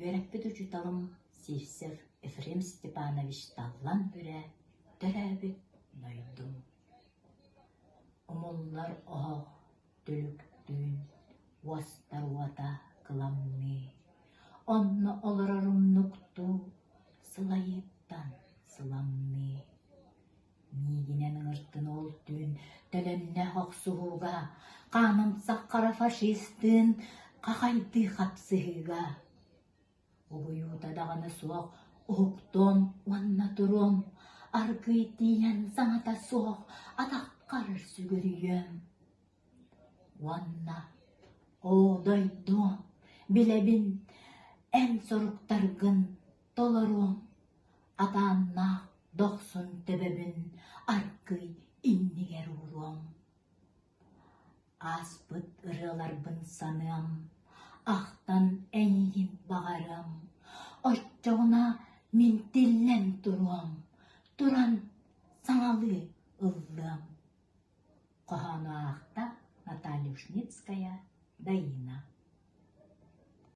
Вереппет учуталым Сивсев Ефрем Степанович таллан бүре төрәбит нойдум. Умоллар оғ түліктүн, уастар уата кыламми. Онны оларарым нукту, сылайыптан сыламми. Нигинен ыртын ол түн, төленне хоқсуғуға, қанымсақ қара фашистын, қақайды қапсығыға. Угуюта дағаны суақ, оқтом, уанна туром, аргый тиян саңата суақ, атаққар сүгірүйем. Уанна, оодойдом, билебин, ән соруқтаргын толором, атааннақ доқсын тебебін, аргый иннигер уром. Аспыт ырыларбын саным, ақтан әйін бағарым, отчоғына мен тиллен туром, туран саңалы ыллым. Қоханы ақта Наталья Ушницкая, Даина.